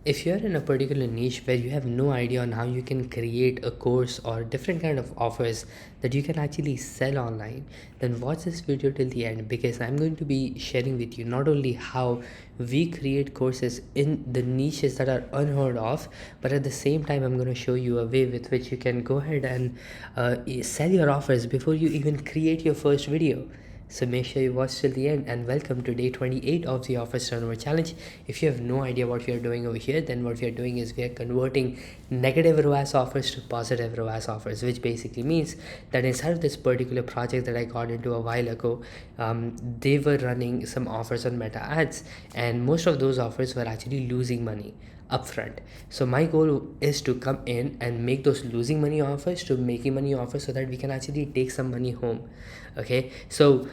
If you're in a particular niche where you have no idea on how you can create a course or different kind of offers that you can actually sell online, then watch this video till the end, because I'm going to be sharing with you not only how we create courses in the niches that are unheard of, but at the same time I'm going to show you a way with which you can go ahead and sell your offers before you even create your first video. So make sure you watch till the end, and welcome to day 28 of the office turnover challenge. If you have no idea what we are doing over here, then what we are doing is we are converting negative ROAS offers to positive ROAS offers, which basically means that inside of this particular project that I got into a while ago, they were running some offers on Meta ads, and most of those offers were actually losing money upfront. So my goal is to come in and make those losing money offers to making money offers so that we can actually take some money home. Okay, so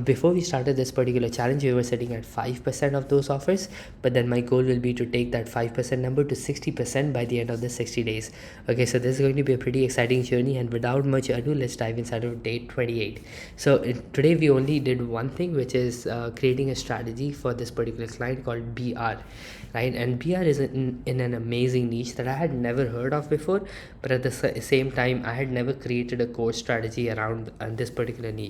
before we started this particular challenge, we were sitting at 5% of those offers, but then my goal will be to take that 5% number to 60% by the end of the 60 days. Okay, so this is going to be a pretty exciting journey, and without much ado, let's dive inside of day 28. So today we only did one thing, which is creating a strategy for this particular client called BR, right? And BR is in an amazing niche that I had never heard of before, but at the same time I had never created a course strategy around this particular niche.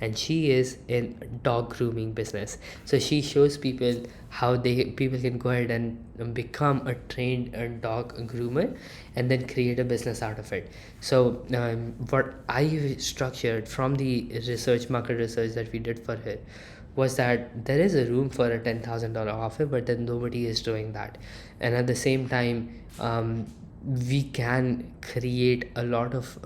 And she is in dog grooming business, so she shows people how people can go ahead and become a trained dog groomer and then create a business out of it. So what I structured from the market research that we did for her was that there is a room for a $10,000 offer, but then nobody is doing that. And at the same time, we can create a lot of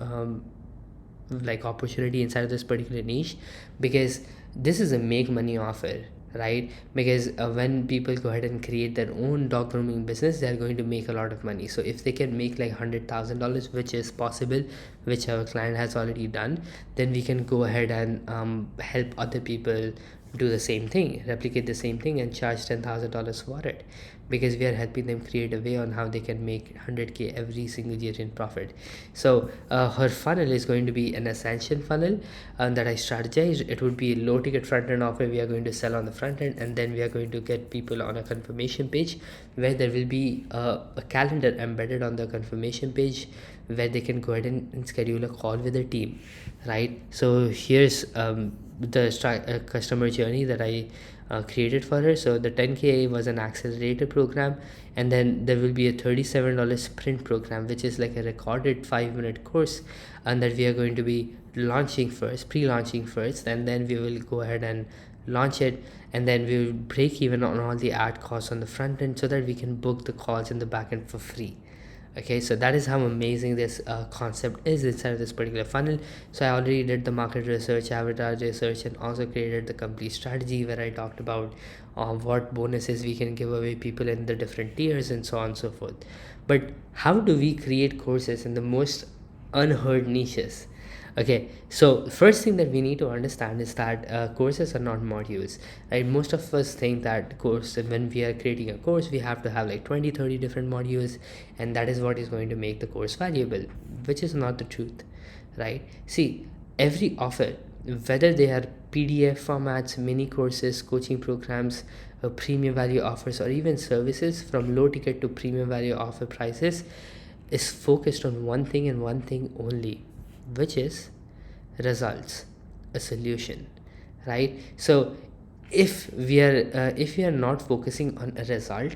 like opportunity inside of this particular niche, because this is a make money offer, right? Because when people go ahead and create their own dog grooming business, they're going to make a lot of money. So if they can make like $100,000, which is possible, which our client has already done, then we can go ahead and help other people do the same thing, replicate the same thing, and charge $10,000 for it, because we are helping them create a way on how they can make 100K every single year in profit. So her funnel is going to be an ascension funnel that I strategized. It would be a low ticket front end offer we are going to sell on the front end, and then we are going to get people on a confirmation page where there will be a calendar embedded on the confirmation page where they can go ahead and schedule a call with their team, right? So here's the customer journey that I created for her. So the 10K was an accelerator program, and then there will be a $37 sprint program, which is like a recorded 5-minute course, and that we are going to be launching first, pre-launching first, and then we will go ahead and launch it, and then we will break even on all the ad costs on the front end so that we can book the calls in the back end for free. Okay, so that is how amazing this concept is inside of this particular funnel. So I already did the market research, avatar research, and also created the complete strategy where I talked about what bonuses we can give away people in the different tiers and so on and so forth. But how do we create courses in the most unheard niches? Okay, so first thing that we need to understand is that courses are not modules, right? Most of us think that course, when we are creating a course, we have to have like 20-30 different modules, and that is what is going to make the course valuable, which is not the truth, right? See, every offer, whether they are PDF formats, mini courses, coaching programs, premium value offers, or even services from low ticket to premium value offer prices, is focused on one thing and one thing only, which is results, a solution, right? So if we are not focusing on a result,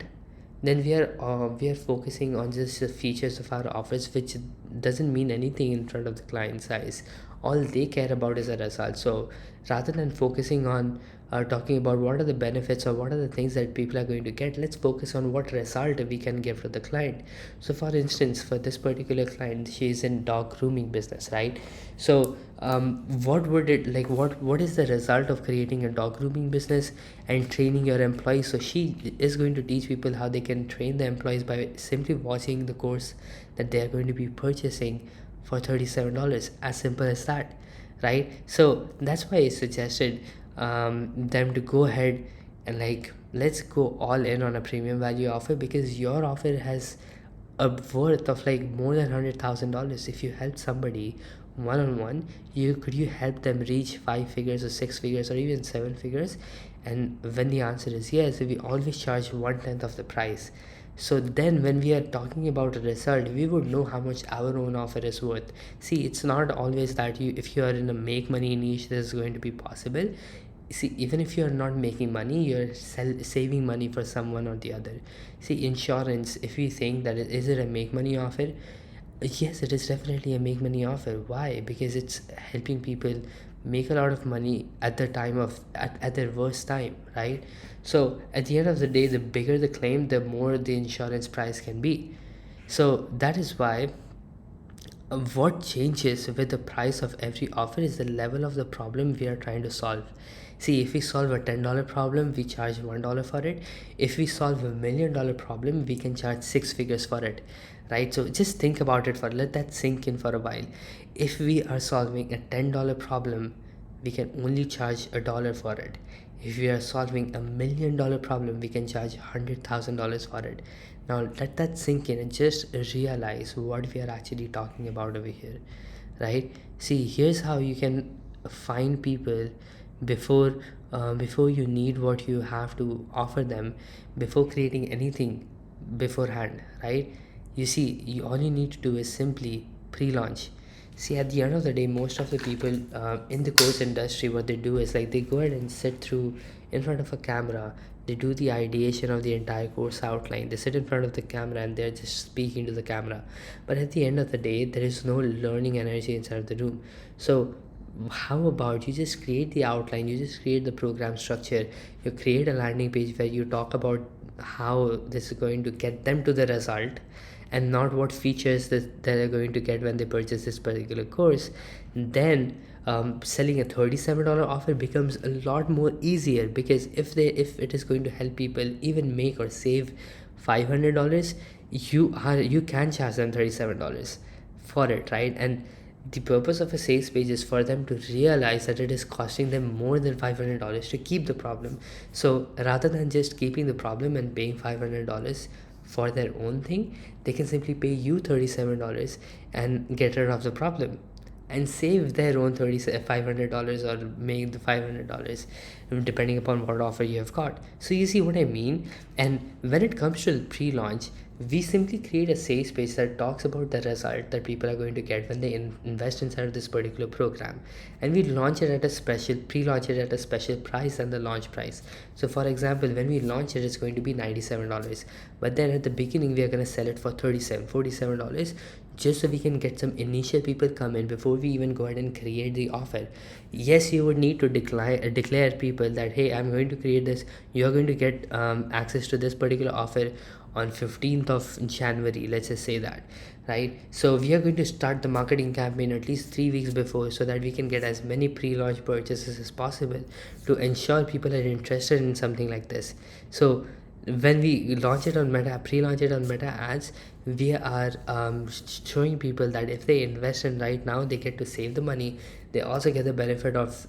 then we are focusing on just the features of our offers, which doesn't mean anything in front of the client's eyes. All they care about is a result. So rather than focusing on talking about what are the benefits or what are the things that people are going to get, let's focus on what result we can give to the client. So for instance, for this particular client, she is in dog grooming business, right? So what would it like what is the result of creating a dog grooming business and training your employees? So she is going to teach people how they can train the employees by simply watching the course that they are going to be purchasing for $37. As simple as that, right? So that's why I suggested them to go ahead and like, let's go all in on a premium value offer, because your offer has a worth of like more than $100,000. If you help somebody one-on-one, you help them reach 5 figures or 6 figures or even 7 figures? And when the answer is yes, we always charge 1/10 of the price, So then when we are talking about a result, we would know how much our own offer is worth. See, it's not always that you, if you are in a make money niche, this is going to be possible. See, even if you are not making money, you're saving money for someone or the other. See, insurance, if we think that is it a make money offer, yes, it is definitely a make money offer. Why? Because it's helping people make a lot of money at the time of at their worst time, right? So at the end of the day, the bigger the claim, the more the insurance price can be. So that is why what changes with the price of every offer is the level of the problem we are trying to solve. See, if we solve a $10 problem, we charge $1 for it. If we solve $1 million problem, we can charge six figures for it, right? So just think about it, for let that sink in for a while. If we are solving a $10 problem, we can only charge $1 for it. If we are solving $1 million problem, we can charge $100,000 for it. Now let that sink in and just realize what we are actually talking about over here, right? See, here's how you can find people before before you need what you have to offer them, before creating anything beforehand, right? You see, all you need to do is simply pre-launch. See, at the end of the day, most of the people in the course industry, what they do is like they go ahead and sit through in front of a camera. They do the ideation of the entire course outline. They sit in front of the camera and they're just speaking to the camera. But at the end of the day, there is no learning energy inside of the room. So how about you just create the outline, you just create the program structure, you create a landing page where you talk about how this is going to get them to the result, and not what features that they're going to get when they purchase this particular course. Then selling a $37 offer becomes a lot more easier, because if it is going to help people even make or save $500, you can charge them $37 for it, right? And the purpose of a sales page is for them to realize that it is costing them more than $500 to keep the problem. So rather than just keeping the problem and paying $500 for their own thing, they can simply pay you $37 and get rid of the problem and save their own $500 or make the $500, depending upon what offer you have got. So you see what I mean? And when it comes to the pre-launch, we simply create a sales page that talks about the result that people are going to get when they invest inside of this particular program, and we launch it at a special pre-launch it at a special price than the launch price. So for example, when we launch it, it's going to be $97, but then at the beginning we are going to sell it for $47 just so we can get some initial people come in before we even go ahead and create the offer. Yes, you would need to declare people that, hey, I'm going to create this, you're going to get access to this particular offer on 15th of January, let's just say that, right? So we are going to start the marketing campaign at least 3 weeks before, so that we can get as many pre-launch purchases as possible to ensure people are interested in something like this. So when we launch it on Meta, pre-launch it on Meta ads, we are showing people that if they invest in right now, they get to save the money. They also get the benefit of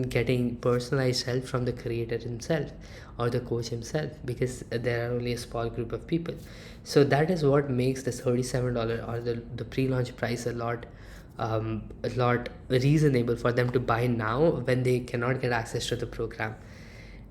getting personalized help from the creator himself or the coach himself, because there are only a small group of people. So that is what makes this $37 or the pre-launch price a lot reasonable for them to buy now when they cannot get access to the program,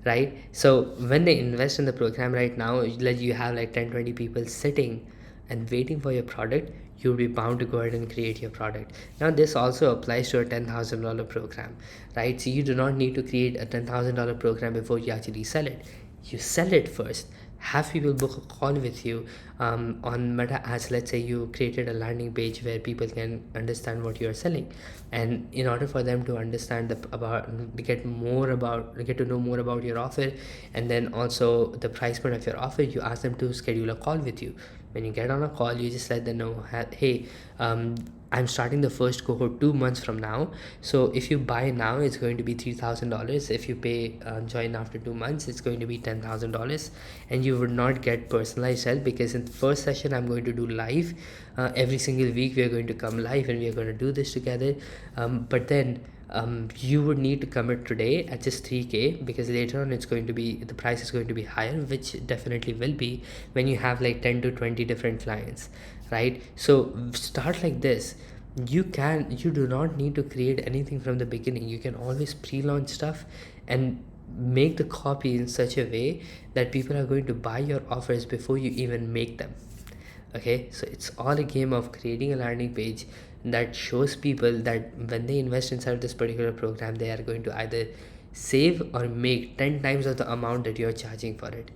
right? So when they invest in the program right now, like you have like 10-20 people sitting and waiting for your product, you'll be bound to go ahead and create your product. Now this also applies to a $10,000 program, right? So you do not need to create a $10,000 program before you actually sell it. You sell it first, have people book a call with you on Meta ads. Let's say you created a landing page where people can understand what you are selling, and in order for them to understand get to know more about your offer, and then also the price point of your offer, you ask them to schedule a call with you. When you get on a call, you just let them know, hey, I'm starting the first cohort 2 months from now. So if you buy now, it's going to be $3,000. If you pay join after 2 months, it's going to be $10,000, and you would not get personalized help, because in the first session I'm going to do live. Every single week we are going to come live and we are going to do this together. But then you would need to commit today at just 3K, because later on it's going to be, the price is going to be higher, which definitely will be when you have like 10 to 20 different clients, right? So start like this. You do not need to create anything from the beginning. You can always pre-launch stuff, and make the copy in such a way that people are going to buy your offers before you even make them. Okay, so it's all a game of creating a landing page that shows people that when they invest inside this particular program, they are going to either save or make 10 times of the amount that you're charging for it.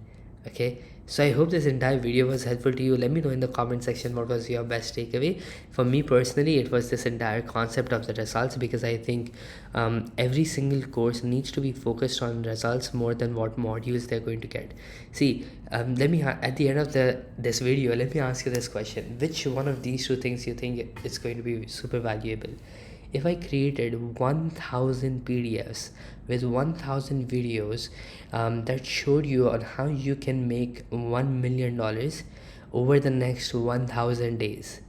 Okay, so I hope this entire video was helpful to you. Let me know in the comment section what was your best takeaway. For me personally, it was this entire concept of the results, because I think every single course needs to be focused on results more than what modules they're going to get. See, let me at the end of this video, let me ask you this question: which one of these two things you think is going to be super valuable? If I created 1000 PDFs with 1000 videos that showed you on how you can make $1 million over the next 1000 days,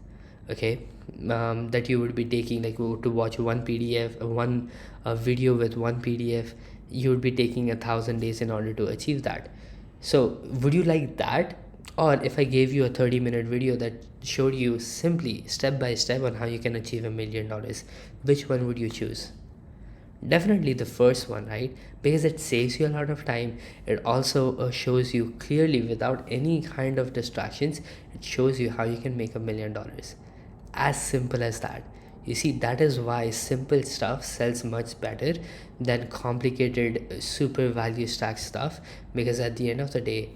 okay, that you would be taking, like, to watch one PDF, one video with one PDF, you would be taking 1000 days in order to achieve that. So would you like that? Or if I gave you a 30-minute video that showed you simply step by step on how you can achieve $1 million, which one would you choose? Definitely the first one, right? Because it saves you a lot of time. It also shows you clearly without any kind of distractions. It shows you how you can make $1 million. As simple as that. You see, that is why simple stuff sells much better than complicated super value stack stuff, because at the end of the day,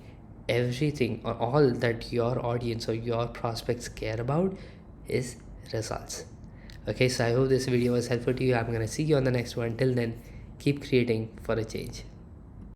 everything or all that your audience or your prospects care about is results. Okay, so I hope this video was helpful to you. I'm gonna see you on the next one. Till then, keep creating for a change.